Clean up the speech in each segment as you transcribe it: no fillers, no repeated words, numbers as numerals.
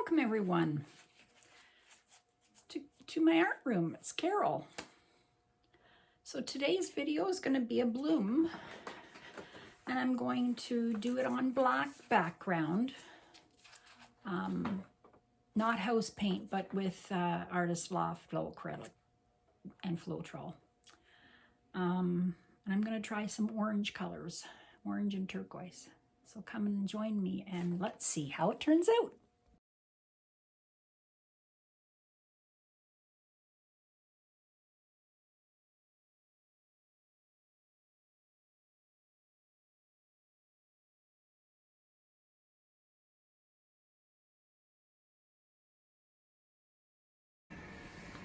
Welcome everyone to my art room. It's Carol. So today's video is going to be a bloom, and I'm going to do it on black background. Not house paint, but with Artist Loft Acrylic and Floetrol. And I'm going to try some orange colors, orange and turquoise. So come and join me and let's see how it turns out.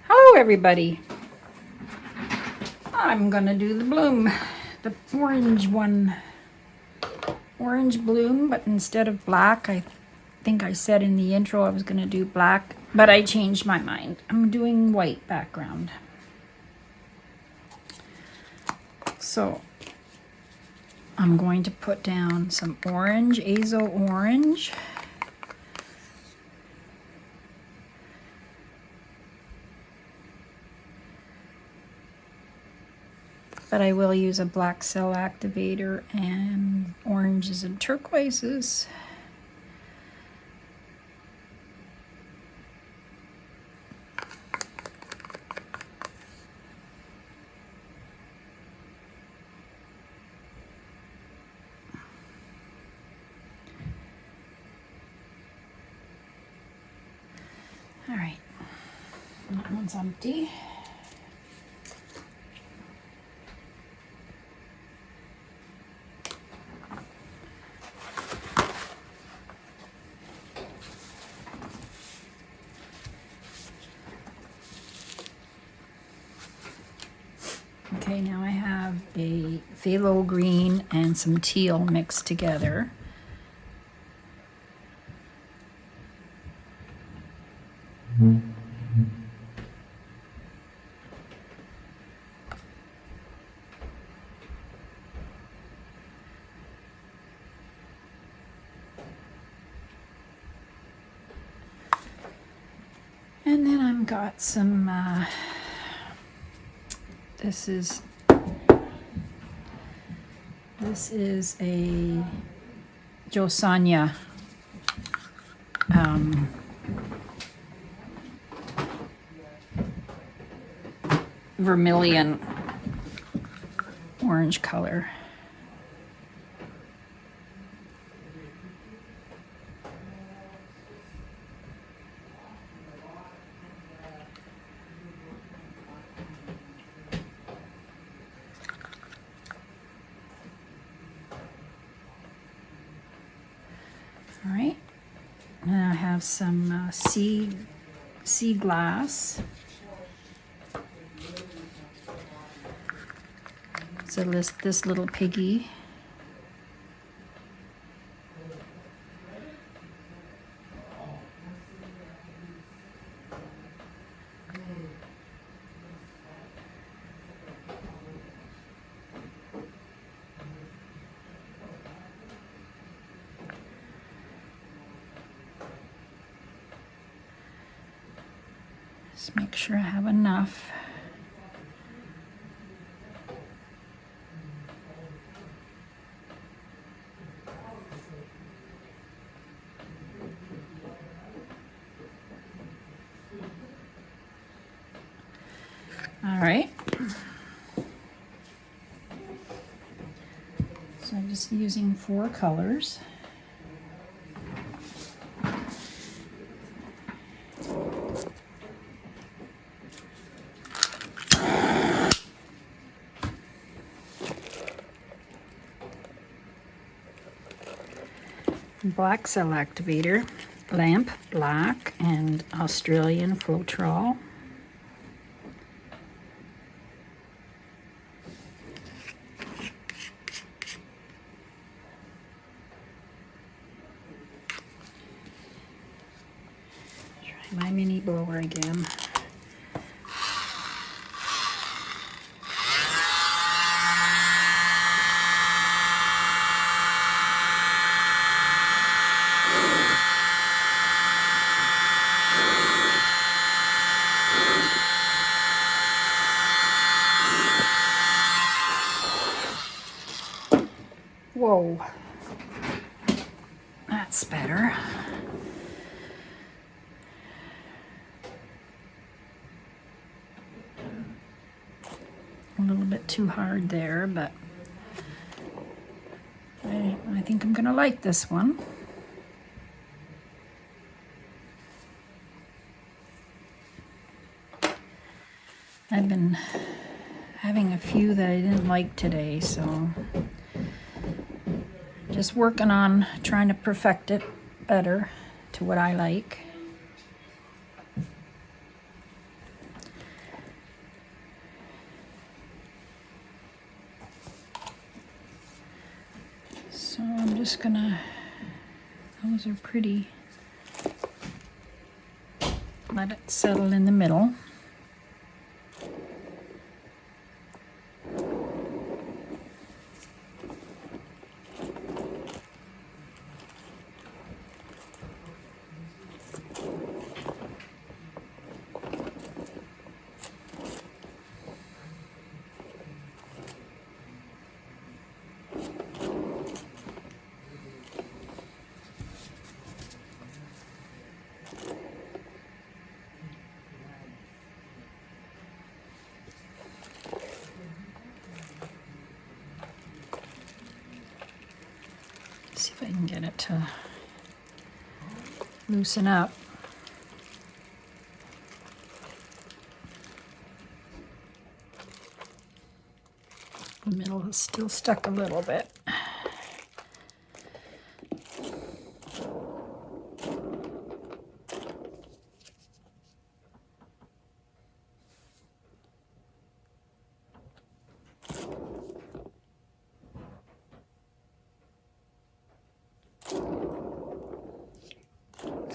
Hello everybody. I'm gonna do the bloom, the orange one. Orange bloom, but instead of black, I think I said in the intro I was gonna do black, but I changed my mind. I'm doing white background. So I'm going to put down some orange, azo orange. But I will use a black cell activator and oranges and turquoises. All right, that one's empty. Okay, now I have a phthalo green and some teal mixed together. And then I've got some, this is a JoSonja vermilion orange color. All right, and I have some sea glass. So this little piggy. Just make sure I have enough. All right. So I'm just using 4 colors. Black cell activator, lamp black, and Australian Floetrol. Try my mini blower again. color. A little bit too hard there, but I think I'm gonna like this one. I've been having a few that I didn't like today, so just working on trying to perfect it better to what I like. So I'm just gonna, those are pretty, let it settle in the middle. See if I can get it to loosen up. The middle is still stuck a little bit.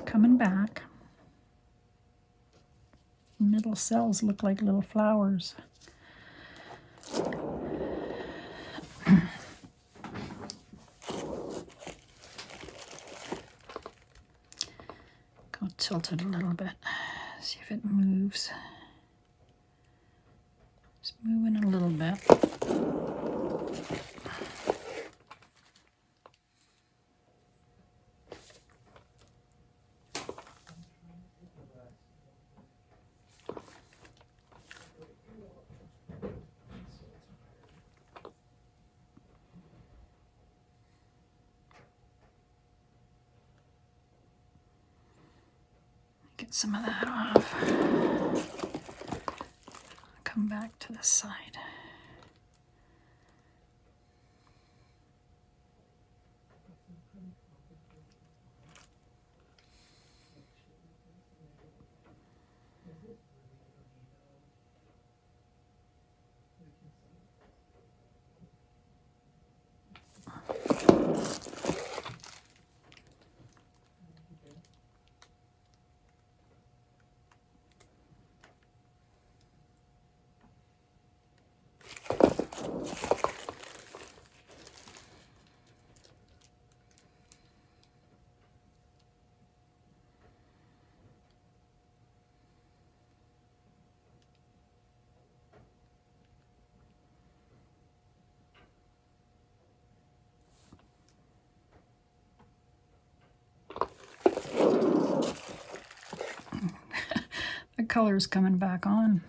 Coming back. Middle cells look like little flowers. Go tilt it a little bit. See if it moves. It's moving a little bit. Get some of that off. Come back to this side. The color's coming back on.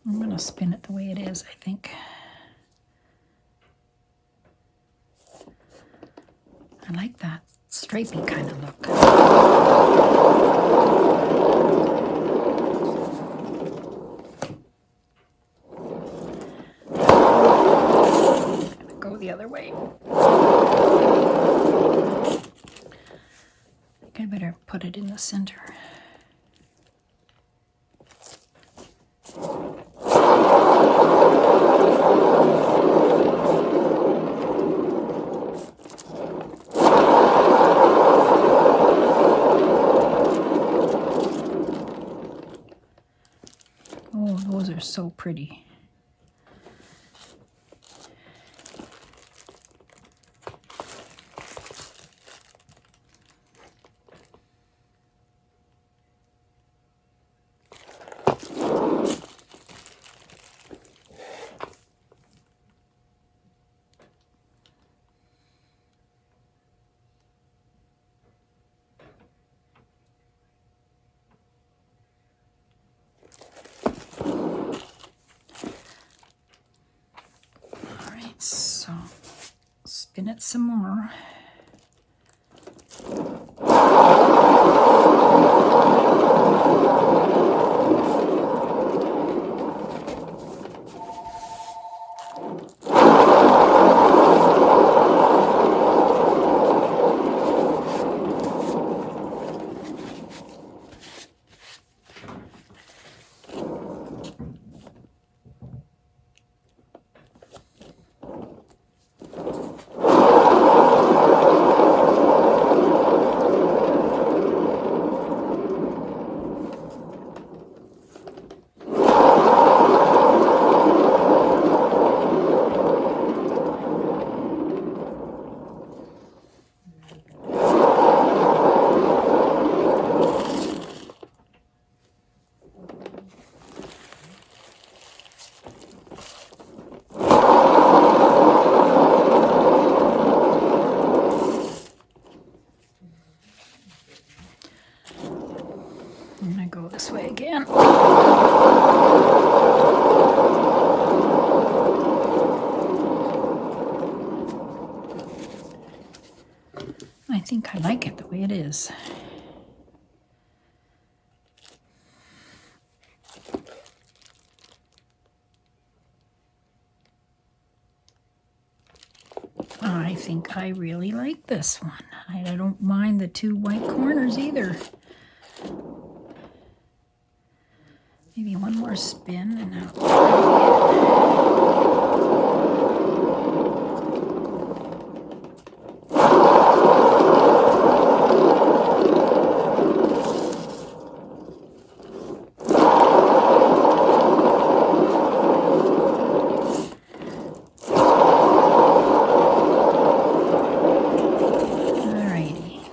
I'm going to spin it the way it is, I think. I like that stripey kind of look. I'm going to go the other way. I think I better put it in the center. pretty. So spin it some more. I'm going to go this way again. I think I like it the way it is. I think I really like this one. I don't mind the two white corners either. Maybe one more spin and alrighty.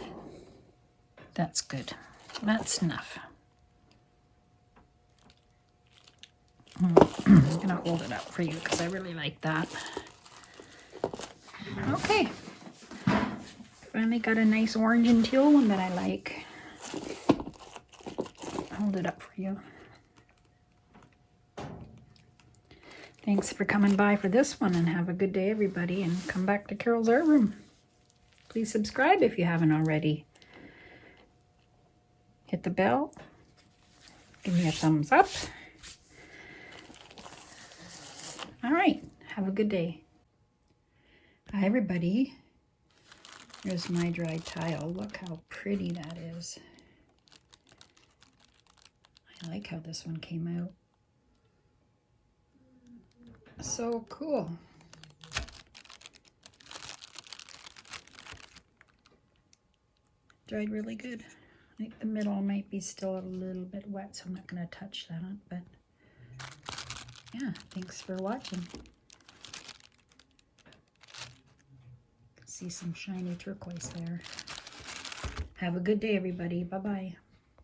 That's good. That's enough. I'm going to hold it up for you because I really like that. Okay. Finally got a nice orange and teal one that I like. Hold it up for you. Thanks for coming by for this one, and have a good day, everybody, and come back to Carol's Art Room. Please subscribe if you haven't already. Hit the bell. Give me a thumbs up. All right, have a good day. Hi, everybody. Here's my dried tile. Look how pretty that is. I like how this one came out. So cool. Dried really good. I think the middle might be still a little bit wet, so I'm not going to touch that, but yeah, thanks for watching. See some shiny turquoise there. Have a good day, everybody. Bye-bye.